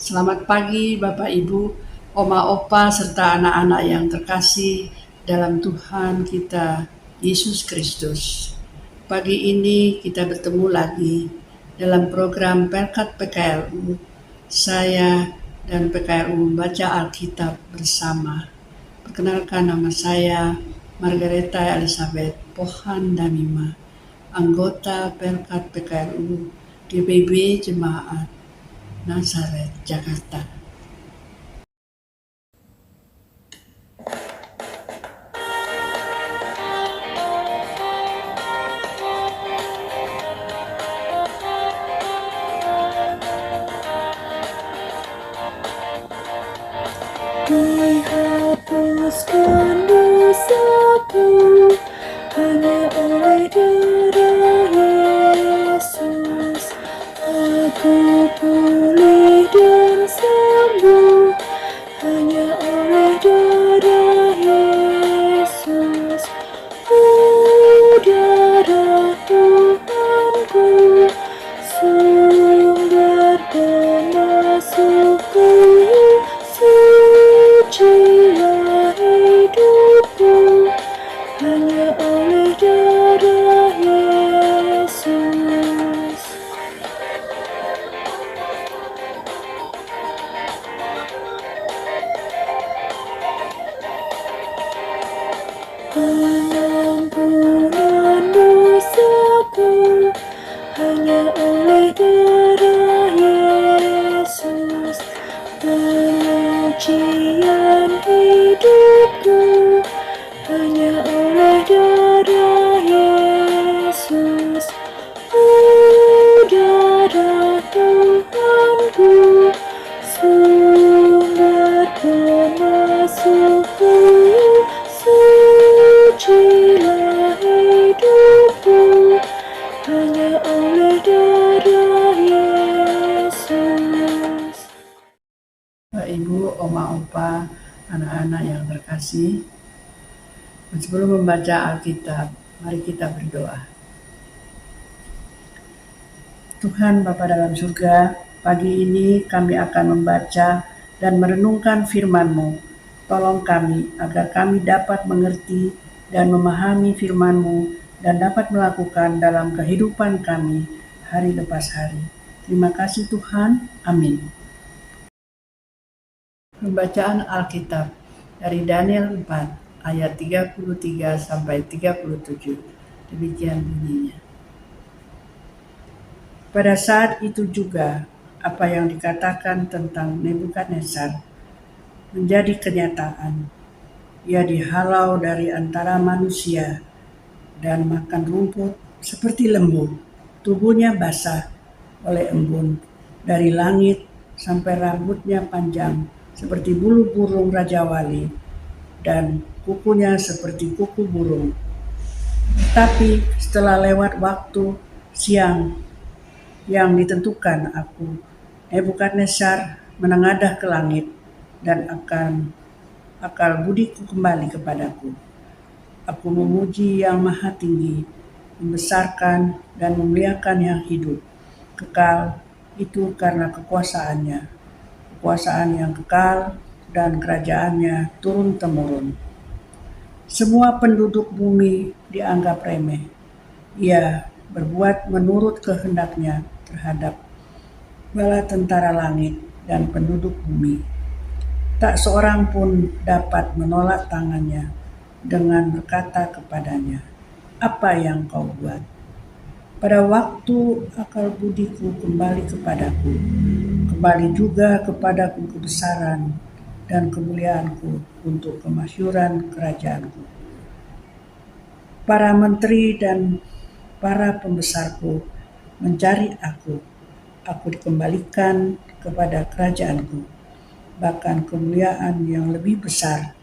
Selamat pagi Bapak Ibu, Oma Opa serta anak-anak yang terkasih dalam Tuhan kita Yesus Kristus. Pagi ini kita bertemu lagi dalam program Perkat PKLU. Saya dan PKLU membaca Alkitab bersama. Perkenalkan, nama saya Margareta Elizabeth Pohan Damima, anggota Perkat PKLU GBB Jemaat Nazaret, Jakarta. Dihapuskan dosaku hanya oleh darah Yesus. Aku pulih dan sembuh hanya oleh darah Yesus. Oh, darah Tuhanku, sumber pemasukku, sucilah hidupku hanya oleh darah Yesus. Pengampunan dosaku hanya oleh darah Yesus. Penyucian hidupku hanya oleh darah Yesus. Oh, darah Tuhanku, sumber pemasukku, sucilah hidupku hanya oleh darah Yesus. Bapak Ibu, Oma Opa, anak-anak yang terkasih, sebelum membaca Alkitab, mari kita berdoa. Tuhan Bapa dalam surga, pagi ini kami akan membaca dan merenungkan firman-Mu. Tolong kami agar kami dapat mengerti dan memahami firman-Mu dan dapat melakukan dalam kehidupan kami hari lepas hari. Terima kasih Tuhan, amin. Pembacaan Alkitab dari Daniel 4 ayat 33 sampai 37. Demikian bunyinya. Pada saat itu juga apa yang dikatakan tentang Nebukadnezar menjadi kenyataan. Ia dihalau dari antara manusia dan makan rumput seperti lembu. Tubuhnya basah oleh embun. Dari langit sampai rambutnya panjang seperti bulu burung rajawali dan kukunya seperti kuku burung. Tapi setelah lewat waktu siang yang ditentukan aku, Nebukadnezar menengadah ke langit dan akal budiku kembali kepadaku. Aku memuji yang maha tinggi, membesarkan dan memuliakan yang hidup. Kekal itu karena kekuasaan yang kekal dan kerajaannya turun-temurun. Semua penduduk bumi dianggap remeh. Ia berbuat menurut kehendaknya terhadap bala tentara langit dan penduduk bumi. Tak seorang pun dapat menolak tangannya dengan berkata kepadanya, "Apa yang kau buat?" Pada waktu akal budiku kembali kepadaku, kembali juga kepadaku kebesaran dan kemuliaanku untuk kemasyhuran kerajaanku. Para menteri dan para pembesarku mencari aku dikembalikan kepada kerajaanku, bahkan kemuliaan yang lebih besar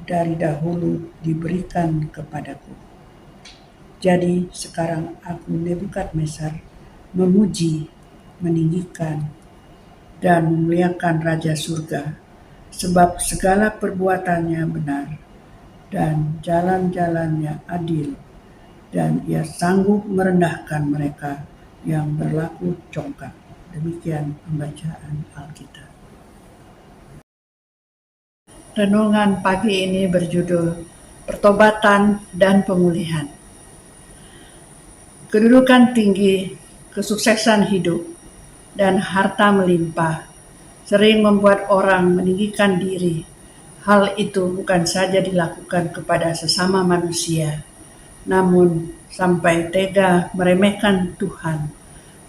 dari dahulu diberikan kepadaku. Jadi sekarang aku Nebukadnezar memuji, meninggikan, dan memuliakan Raja Surga, sebab segala perbuatannya benar dan jalan-jalannya adil, dan ia sanggup merendahkan mereka yang berlaku congkak. Demikian pembacaan Alkitab. Renungan pagi ini berjudul Pertobatan dan Pemulihan. Kedudukan tinggi, kesuksesan hidup, dan harta melimpah sering membuat orang meninggikan diri. Hal itu bukan saja dilakukan kepada sesama manusia, namun sampai tega meremehkan Tuhan.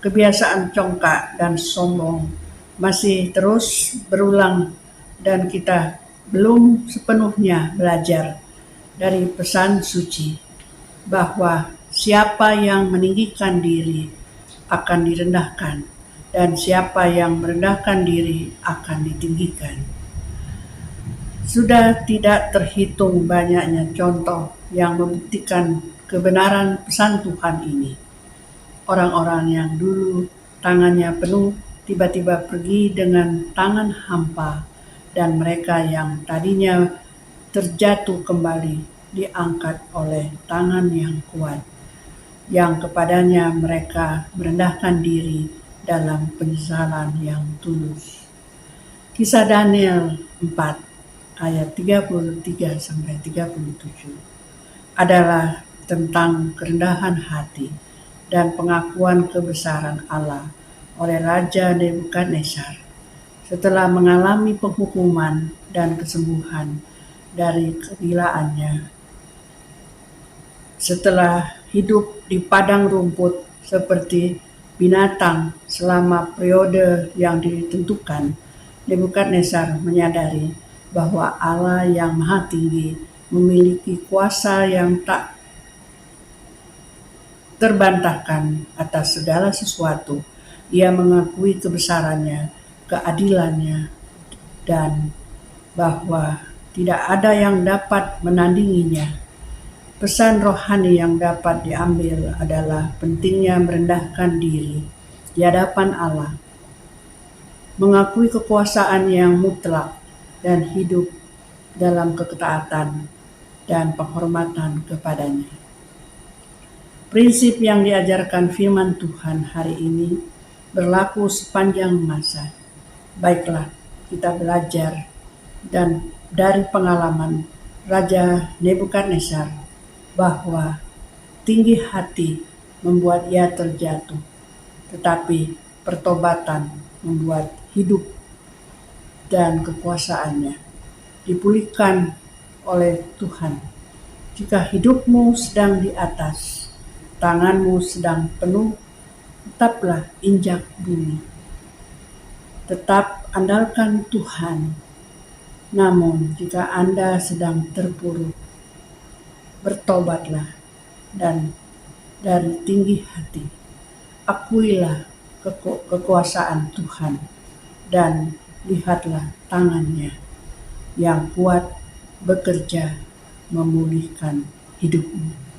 Kebiasaan congkak dan sombong masih terus berulang dan kita belum sepenuhnya belajar dari pesan suci bahwa siapa yang meninggikan diri akan direndahkan dan siapa yang merendahkan diri akan ditinggikan. Sudah tidak terhitung banyaknya contoh yang membuktikan kebenaran pesan Tuhan ini. Orang-orang yang dulu tangannya penuh tiba-tiba pergi dengan tangan hampa, dan mereka yang tadinya terjatuh kembali diangkat oleh tangan yang kuat, yang kepadanya mereka merendahkan diri dalam penyesalan yang tulus. Kisah Daniel 4 ayat 33-37 adalah tentang kerendahan hati dan pengakuan kebesaran Allah oleh Raja Nebukadnezar setelah mengalami penghukuman dan kesembuhan dari kegilaannya. Setelah hidup di padang rumput seperti binatang selama periode yang ditentukan, Nebukadnezar menyadari bahwa Allah yang Maha Tinggi memiliki kuasa yang tak terbantahkan atas segala sesuatu. Ia mengakui kebesarannya, keadilannya, dan bahwa tidak ada yang dapat menandinginya. Pesan rohani yang dapat diambil adalah pentingnya merendahkan diri di hadapan Allah, mengakui kekuasaan yang mutlak, dan hidup dalam ketaatan dan penghormatan kepadanya. Prinsip yang diajarkan firman Tuhan hari ini berlaku sepanjang masa. Baiklah, kita belajar dan dari pengalaman Raja Nebukadnezar bahwa tinggi hati membuat ia terjatuh, tetapi pertobatan membuat hidup dan kekuasaannya dipulihkan oleh Tuhan. Jika hidupmu sedang di atas, tanganmu sedang penuh, tetaplah injak bumi. Tetap andalkan Tuhan. Namun jika Anda sedang terpuruk, bertobatlah dan dari tinggi hati akuilah kekuasaan Tuhan dan lihatlah tangannya yang kuat bekerja memulihkan hidupmu.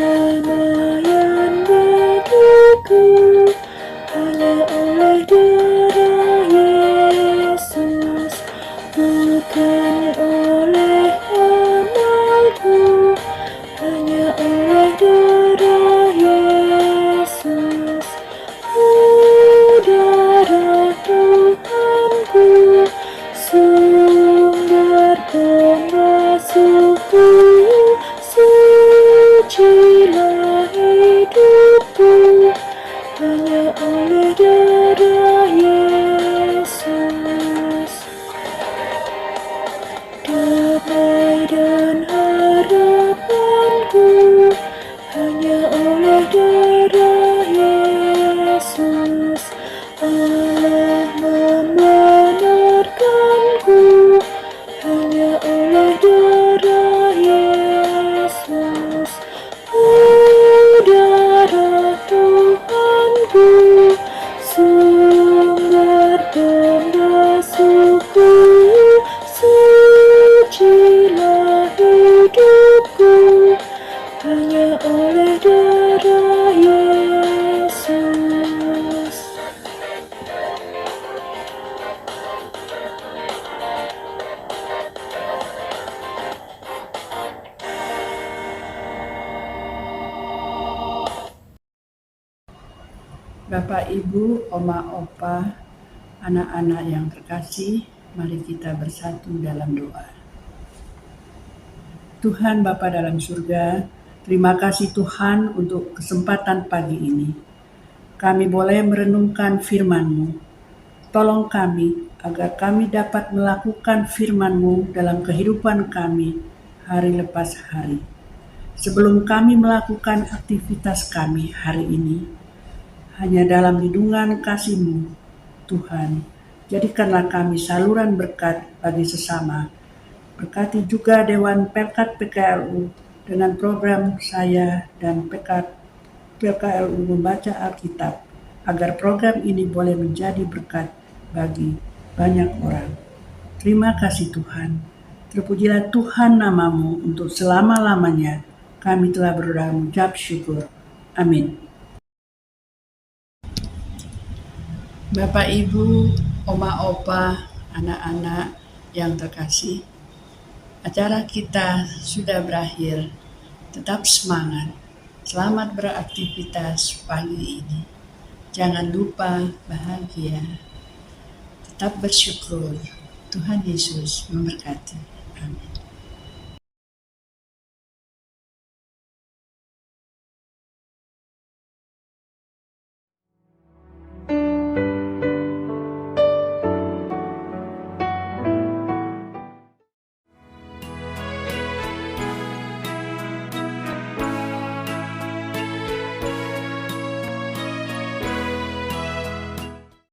Pendamaian bagiku hanya oleh darah Yesus, bukan oleh amalku Bapak, Ibu, Oma, Opa, anak-anak yang terkasih, mari kita bersatu dalam doa. Tuhan Bapa dalam surga, terima kasih Tuhan untuk kesempatan pagi ini. Kami boleh merenungkan firman-Mu. Tolong kami agar kami dapat melakukan firman-Mu dalam kehidupan kami hari lepas hari. Sebelum kami melakukan aktivitas kami hari ini, hanya dalam lindungan kasih-Mu, Tuhan, jadikanlah kami saluran berkat bagi sesama. Berkati juga Dewan Pelkat PKLU dengan program saya dan PKLU membaca Alkitab, agar program ini boleh menjadi berkat bagi banyak orang. Terima kasih Tuhan. Terpujilah Tuhan namamu untuk selama-lamanya. Kami telah berdoa mengucap syukur. Amin. Bapak, Ibu, Oma, Opa, anak-anak yang terkasih, acara kita sudah berakhir. Tetap semangat. Selamat beraktivitas pagi ini. Jangan lupa bahagia. Tetap bersyukur. Tuhan Yesus memberkati. Amin.